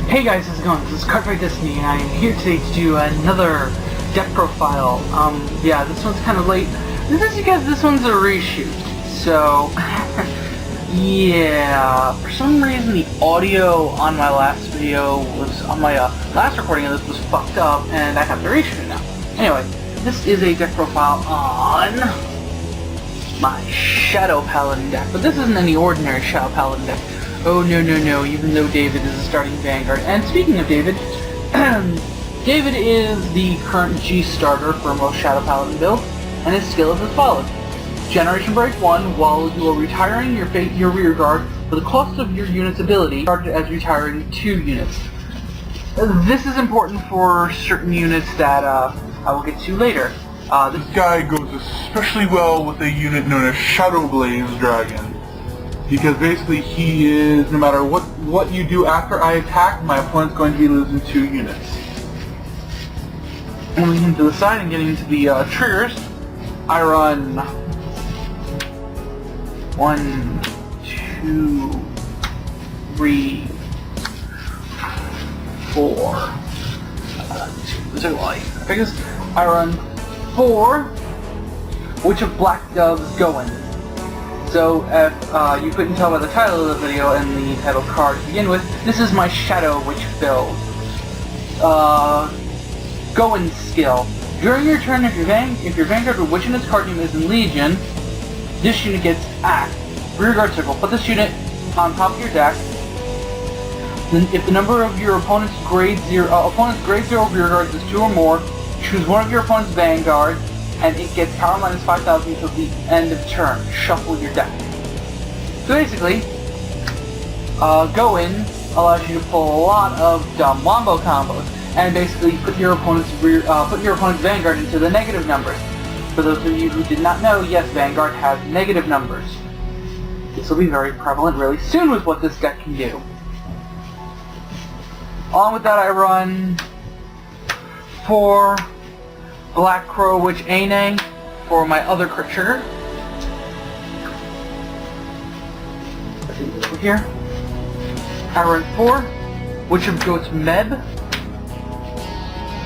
Hey guys, how's it going? This is Cardfight Destiny, and I am here today to do another deck profile. Yeah, this one's kind of late. This is because this one's a reshoot. So, yeah, for some reason the audio on my last video was, on my last recording of this was fucked up, and I have to reshoot it now. Anyway, this is a deck profile on my Shadow Paladin deck, but this isn't any ordinary Shadow Paladin deck. Oh no, even though David is a starting Vanguard. And speaking of David, David is the current G starter for most Shadow Paladin builds, and his skill is as follows. Generation Break 1, while you are retiring your rear guard, for the cost of your unit's ability, started as retiring 2 units. This is important for certain units that I will get to later. This guy goes especially well with a unit known as Shadow Blaze Dragon. Because basically he is, no matter what you do after I attack, my opponent's going to be losing 2 units. Moving him to the side and getting into the triggers, I run 1, 2, 3, 4. I guess I run 4 Witch of Black Dove's Goewin. So, if you couldn't tell by the title of the video and the title card to begin with, this is my Shadow Witch build. Goewin's skill. During your turn, if your Vanguard with which in its card name is in Legion, this unit gets Act. Rear guard circle. Put this unit on top of your deck. Then, if the number of your opponent's grade 0 rear guards is 2 or more, choose one of your opponent's Vanguard, and it gets power minus 5,000 until the end of turn. Shuffle your deck. So basically, Goewin allows you to pull a lot of dumb wombo combos, and basically put your opponent's Vanguard into the negative numbers. For those of you who did not know, yes, Vanguard has negative numbers. This will be very prevalent really soon with what this deck can do. Along with that, I run 4 Black Crow Witch Eine for my other crit trigger. Over here. I run 4 Witch of Goats Medb,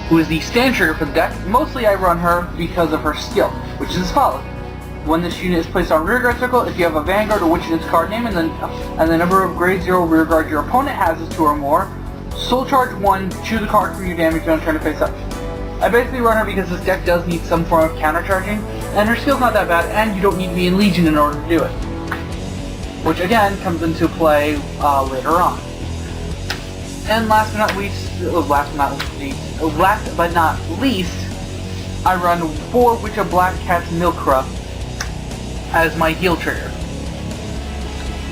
who is the stand trigger for the deck. Mostly I run her because of her skill, which is as follows. When this unit is placed on rear guard circle, if you have a Vanguard or Witch in its card name and the number of grade 0 rear guard your opponent has is 2 or more, soul charge 1, choose a card from your damage zone, turn it face up. I basically run her because this deck does need some form of countercharging, and her skill's not that bad, and you don't need to be in Legion in order to do it. Which again comes into play later on. And last but not least, I run 4 Witch of Black Cat's Milcra as my heal trigger.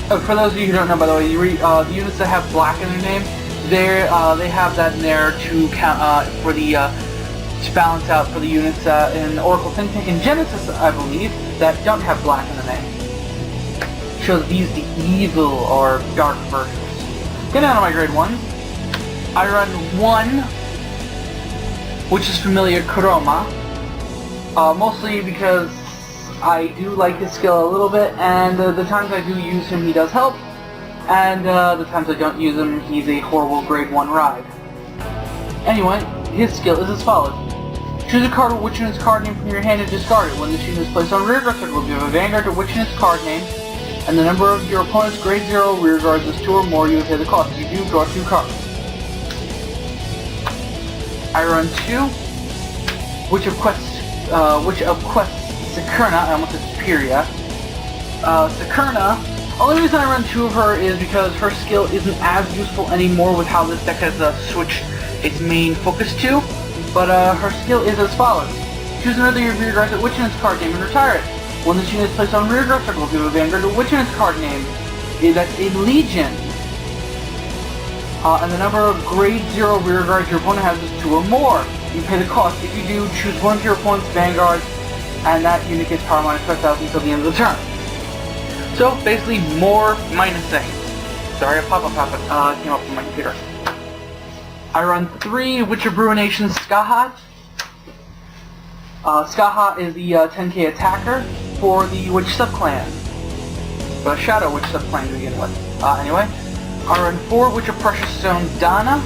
For those of you who don't know, by the way, the units that have black in their name, they have that in there to count for the to balance out for the units in Oracle Think Tank and Genesis, I believe, that don't have black in the name. Shows these the evil or dark versions. Getting out of my grade 1, I run 1, which is familiar Kuroma, mostly because I do like his skill a little bit, and the times I do use him, he does help, and the times I don't use him, he's a horrible grade 1 ride. Anyway, his skill is as follows. Choose a card with which in its card name from your hand and discard it. When this unit is placed on rear guard circle, if you have a Vanguard to which in its card name, and the number of your opponent's grade 0 rear guards is 2 or more, you will pay the cost. If you do, draw 2 cards. I run 2 Witch of Quest Securna. I almost said Superior. Securna. Only reason I run 2 of her is because her skill isn't as useful anymore with how this deck has switched its main focus to. But her skill is as follows. Choose another of your rear guards at which in its card name and retire it. When this unit is placed on rear guard circle, if you have a Vanguard at which in its card name that's in Legion. And the number of grade 0 rear guards your opponent has is 2 or more. You pay the cost. If you do, choose one of your opponent's Vanguards, and that unit gets power minus 5,000 until the end of the turn. So basically more minusing. Sorry, a pop-up came up on my computer. I run 3 Witch of Ruination Skahat. Skahat is the 10k attacker for the Witch subclan. The Shadow Witch subclan to begin with. Anyway, I run 4 Witch of Precious Stone Dana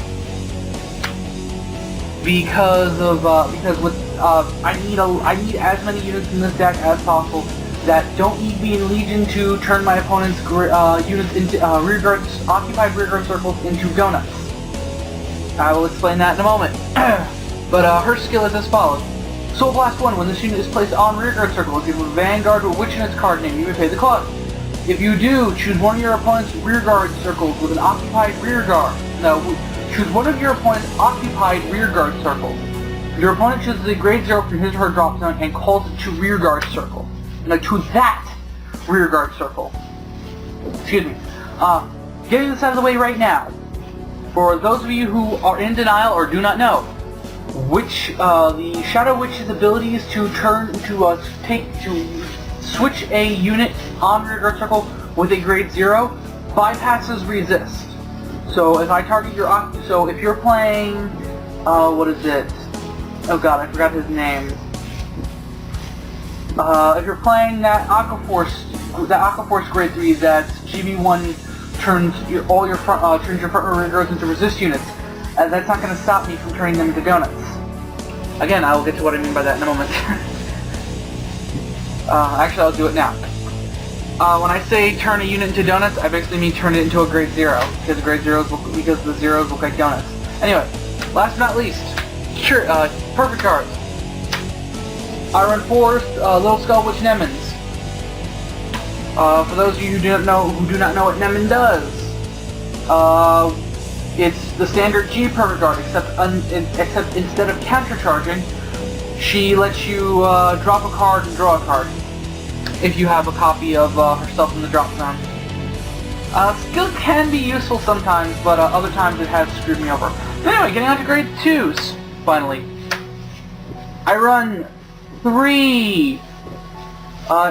because I need as many units in this deck as possible that don't need to be in Legion to turn my opponent's units into occupied rearguard circles into donuts. I will explain that in a moment. But her skill is as follows. Soul Blast 1, when this unit is placed on rearguard circle, if you have a Vanguard with which in its card name, you may pay the cost. If you do, choose one of your opponent's rearguard circles with an occupied rearguard. No, choose one of your opponent's occupied rearguard circles. Your opponent chooses a grade 0 from his or her drop zone and calls it to rearguard circle. No, to that rearguard circle. Excuse me. Getting this out of the way right now. For those of you who are in denial or do not know, the Shadow Witch's ability is to switch a unit on rearguard circle with a grade 0 bypasses resist. So if I target if you're playing, what is it? Oh god, I forgot his name. If you're playing that Aqua Force grade 3 that GB1 turns your front rearguards into resist units, that's not going to stop me from turning them into donuts. Again, I will get to what I mean by that in a moment. Actually, I'll do it now. When I say turn a unit into donuts, I basically mean turn it into a grade 0, because the zeros look like donuts. Anyway, last but not least, perfect cards. I run 4 Little Skull Witch Nemains. For those of you who do not know what Nemain does, it's the standard G perfect card, except instead of countercharging, she lets you drop a card and draw a card. If you have a copy of herself in the drop zone. Skill can be useful sometimes, but other times it has screwed me over. But anyway, getting on to grade 2s, finally. I run 3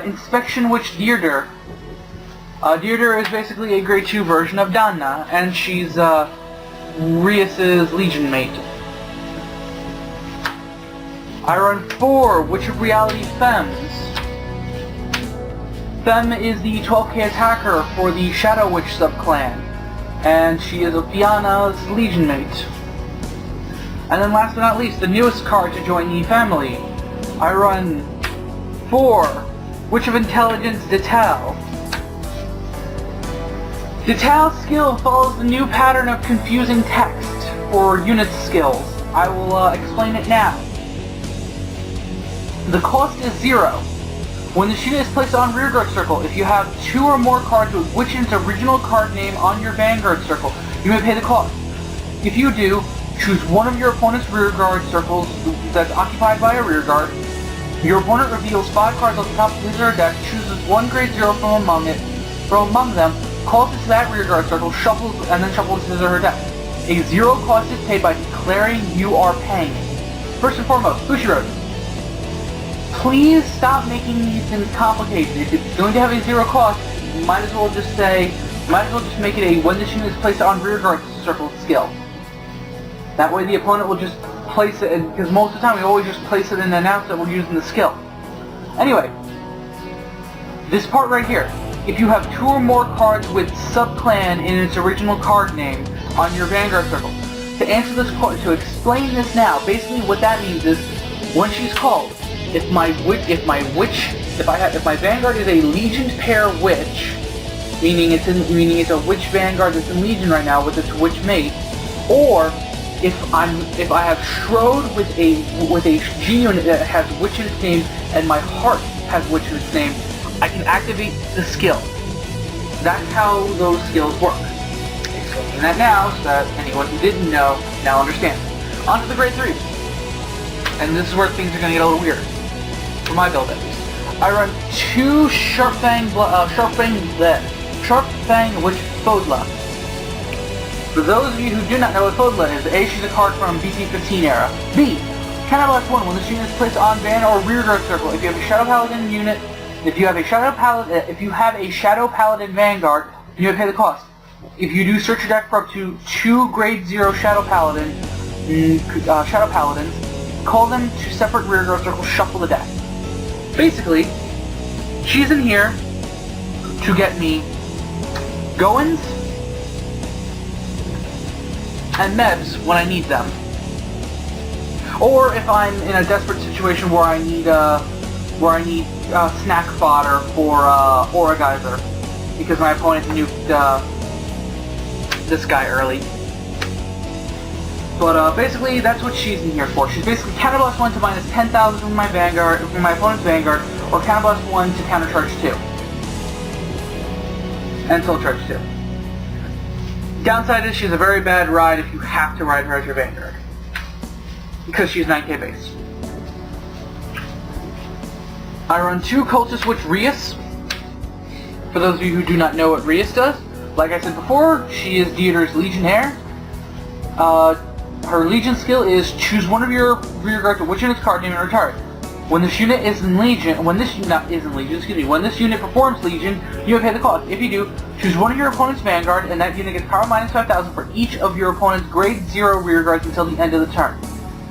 Inspection Witch Deirdre. Deirdre is basically a grade 2 version of Dana, and she's Rias' Legion mate. I run 4 Witch of Reality Femmes. Femme is the 12k attacker for the Shadow Witch subclan, and she is Fianna's Legion mate. And then last but not least, the newest card to join the family. I run 4 Witch of Intelligence Dehtail. Dehtail's skill follows the new pattern of confusing text for unit skills. I will explain it now. The cost is 0. When the unit is placed on rearguard circle, if you have 2 or more cards with Witch's original card name on your vanguard circle, you may pay the cost. If you do, choose one of your opponent's rearguard circles that's occupied by a rearguard. Your opponent reveals 5 cards on the top of his or her deck, chooses one grade 0 from among them, calls it to that rearguard circle, shuffles his or her deck. A 0 cost is paid by declaring you are paying. First and foremost, Bushiroad. Please stop making these things complicated. If it's going to have a 0 cost, you might as well just make it a when this unit is placed on rearguard circle skill. That way the opponent will just place it, because most of the time we always just place it and announce that we're using the skill. Anyway, this part right here. If you have 2 or more cards with subclan in its original card name on your vanguard circle, to answer this question, to explain this now, basically what that means is when she's called, if my vanguard is a Legion pair witch, meaning it's a witch vanguard that's in Legion right now with its witch mate, or if I have Shrode with a G unit that has witch in its name and my heart has witch in its name, I can activate the skill. That's how those skills work. Explaining that now so that anyone who didn't know now understands. On to the grade 3. And this is where things are going to get a little weird. For my build at least. I run 2 Sharp Fang Witch Fodla. For those of you who do not know what Fodla is, A, she's a card from BT15 era. B, Counterblast 1, when this unit is placed on van or rearguard circle, if you have a Shadow Paladin unit, if you have a Shadow Paladin Vanguard, you may pay the cost. If you do search your deck for up to 2 grade 0 Shadow Paladins, call them to separate rearguard circles, shuffle the deck. Basically, she's in here to get me Goewins, and Medbs when I need them. Or if I'm in a desperate situation where I need snack fodder for Aurageyser, because my opponent nuked this guy early. But basically, that's what she's in here for. She's basically counterblast 1 to minus 10,000 from my Vanguard, from my opponent's Vanguard, or counterblast 1 to countercharge 2. And soul charge 2. Downside is she's a very bad ride if you have to ride her as your Vanguard, because she's 9k base. I run 2 Cultus with Rias. For those of you who do not know what Rias does, like I said before, she is Deirdre's Legionnaire. Her Legion skill is choose one of your rear guards of which unit's card name and retire it. When this unit is in Legion, when this unit performs Legion, you pay the cost. If you do, choose one of your opponent's Vanguard, and that unit gets power minus 5,000 for each of your opponent's grade 0 rear guards until the end of the turn.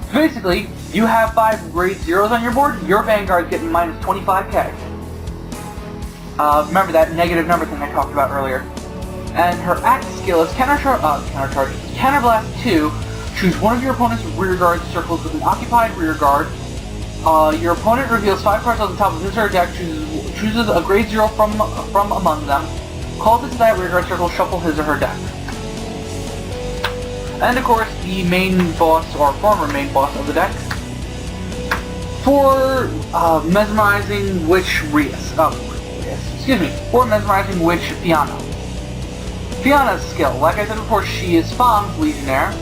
So basically, you have 5 grade 0s on your board, your Vanguard's getting minus 25k. Remember that negative number thing I talked about earlier. And her act skill is Counterblast 2. Choose one of your opponent's rear guard circles with an occupied rear guard. Your opponent reveals 5 cards on the top of his or her deck, chooses a grade 0 from among them, calls it to that rear guard circle, shuffle his or her deck. And of course, the main boss, or former main boss of the deck, for Mesmerizing Witch Rias. For Mesmerizing Witch Fianna. Fianna's skill, like I said before, she is Fang's Legionnaire.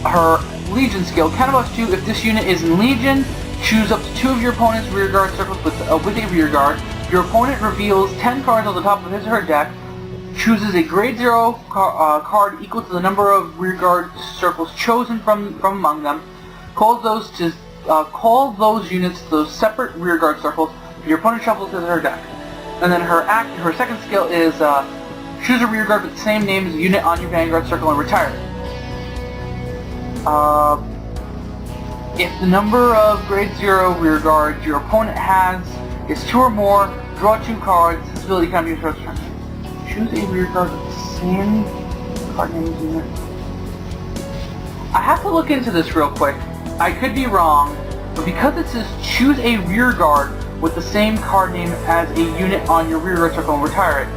Her Legion skill, counterblast 2, if this unit is in Legion, choose up to 2 of your opponent's rear guard circles with a rear guard. Your opponent reveals 10 cards on the top of his or her deck, chooses a grade 0 card equal to the number of rear guard circles chosen from among them, call those units to those separate rear guard circles, your opponent shuffles his or her deck. And then her second skill is choose a rear guard with the same name as the unit on your Vanguard circle and retire it. If the number of grade 0 rear guards your opponent has is 2 or more, draw 2 cards. This ability can be used for turn. Choose a rear guard with the same card name as the unit. I have to look into this real quick. I could be wrong, but because it says choose a rear guard with the same card name as a unit on your rear guard circle and retire it,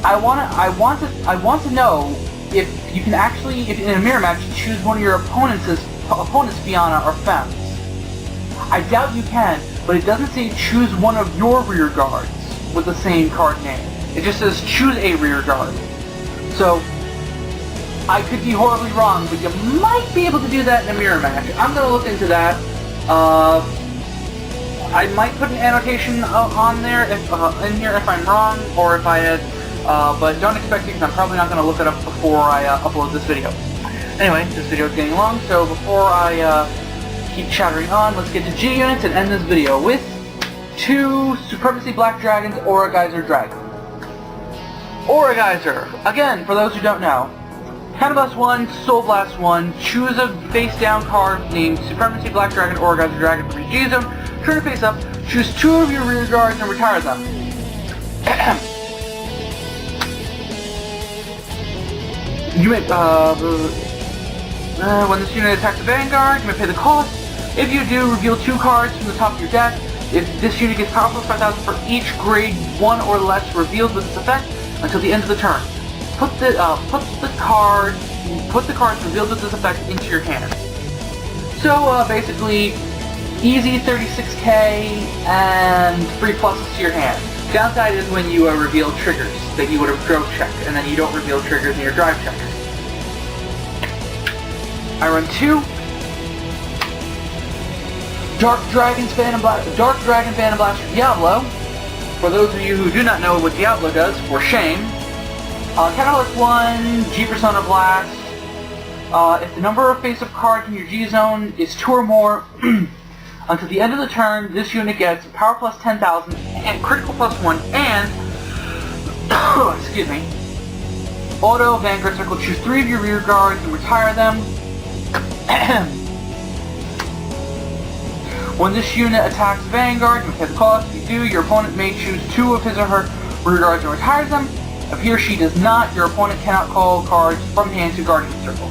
I want to know if you can actually, if in a mirror match, choose one of your opponent's Fianna or Femme. I doubt you can, but it doesn't say choose one of your rear guards with the same card name. It just says choose a rear guard. So, I could be horribly wrong, but you might be able to do that in a mirror match. I'm going to look into that. I might put an annotation on there in here if I'm wrong, or if I had, but don't expect it because I'm probably not going to look it up before I upload this video. Anyway, this video is getting long, so before I keep chattering on, let's get to G units and end this video with 2 Supremacy Black Dragons, Aurageyser Dragon. Aurageyser, again, for those who don't know, Counterblast 1, Soul Blast 1, choose a face-down card named Supremacy Black Dragon, Aurageyser Dragon from your G zone, turn it face up, choose 2 of your rear guards and retire them. You may, when this unit attacks the Vanguard, you may pay the cost. If you do, reveal 2 cards from the top of your deck. If this unit gets power plus 5,000 for each grade 1 or less revealed with this effect until the end of the turn. Put the cards revealed with this effect into your hand. So basically, easy 36k and 3 pluses to your hand. Downside is when you reveal triggers that you would have drove checked, and then you don't reveal triggers in your drive check. I run 2 Dark Dragon Phantom Blaster Diablo. For those of you who do not know what Diablo does, for shame. Catalyst 1, G Persona Blast. If the number of face-up cards in your G zone is 2 or more, until the end of the turn, this unit gets power plus 10,000 and critical plus 1 and excuse me, auto Vanguard circle. Choose 3 of your rear guards and retire them. When this unit attacks Vanguard, you pay the cost. If you do, your opponent may choose 2 of his or her rear guards and retires them. If he or she does not, your opponent cannot call cards from hand to Guardian Circle.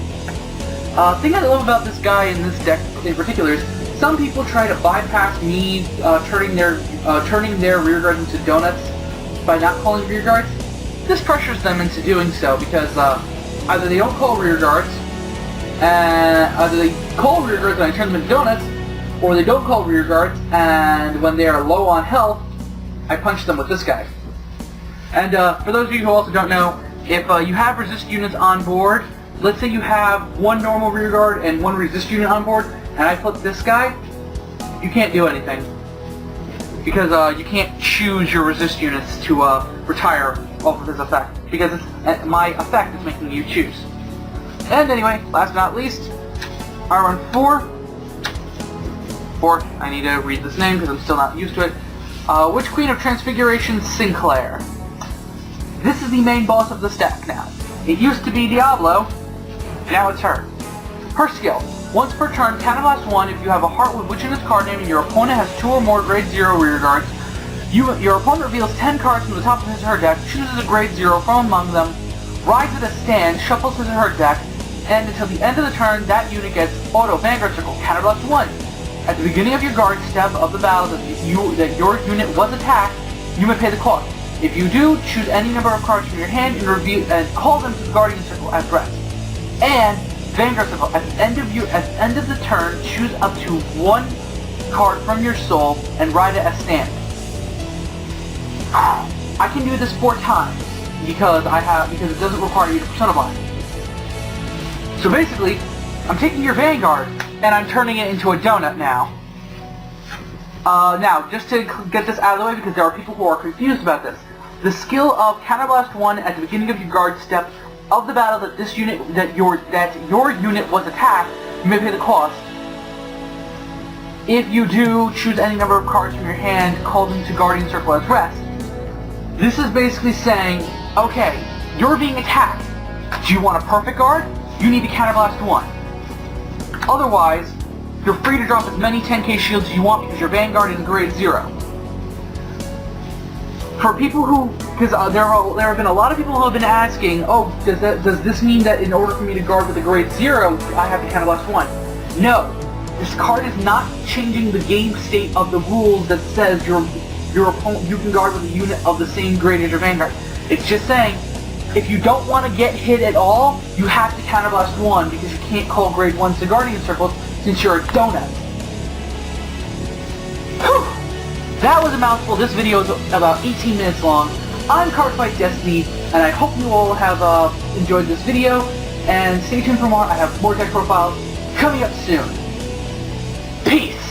Thing I love about this guy in this deck in particular is some people try to bypass me turning their rear guards into donuts by not calling rear guards. This pressures them into doing so because either they don't call rear guards, either they call rear guards and I turn them into donuts, or they don't call rear guards and when they are low on health, I punch them with this guy. And for those of you who also don't know, if you have resist units on board, let's say you have one normal rear guard and one resist unit on board, and I flip this guy, you can't do anything. Because you can't choose your resist units to retire off of his effect. Because my effect is making you choose. And anyway, last but not least, I run 4. I need to read this name because I'm still not used to it. Witch Queen of Transfiguration, Sinclair. This is the main boss of the stack now. It used to be Diablo, now it's her. Her skill. Once per turn, counterblast 1 if you have a Heartwood Witch in his card name and your opponent has 2 or more grade 0 rear guards. Your opponent reveals 10 cards from the top of his or her deck, chooses a grade 0 from among them, rides at a stand, shuffles his or her deck, and until the end of the turn, that unit gets auto Vanguard Circle, counterblast 1. At the beginning of your guard step of the battle that your unit was attacked, you may pay the cost. If you do, choose any number of cards from your hand and call them to the Guardian Circle as rest. And Vanguard Circle, at the end of the turn, choose up to 1 card from your soul and ride it as stand. I can do this 4 times because it doesn't require you to persona bind. So basically, I'm taking your Vanguard and I'm turning it into a donut now. Now, just to get this out of the way because there are people who are confused about this. The skill of Counterblast 1 at the beginning of your guard step of the battle that your unit was attacked, you may pay the cost. If you do, choose any number of cards from your hand, call them to Guardian Circle as rest. This is basically saying, okay, you're being attacked. Do you want a perfect guard? You need to Counterblast 1. Otherwise, you're free to drop as many 10k shields as you want because your Vanguard is grade 0. For people who, because there have been a lot of people who have been asking, oh, does this mean that in order for me to guard with a grade 0, I have to Counterblast 1? No, this card is not changing the game state of the rules that says your opponent you can guard with a unit of the same grade as your Vanguard. It's just saying, if you don't want to get hit at all, you have to Counterblast 1 because you can't call grade 1s to Guardian Circles since you're a donut. Whew. That was a mouthful. This video is about 18 minutes long. I'm Cardfight Destiny, and I hope you all have enjoyed this video. And stay tuned for more. I have more deck profiles coming up soon. Peace!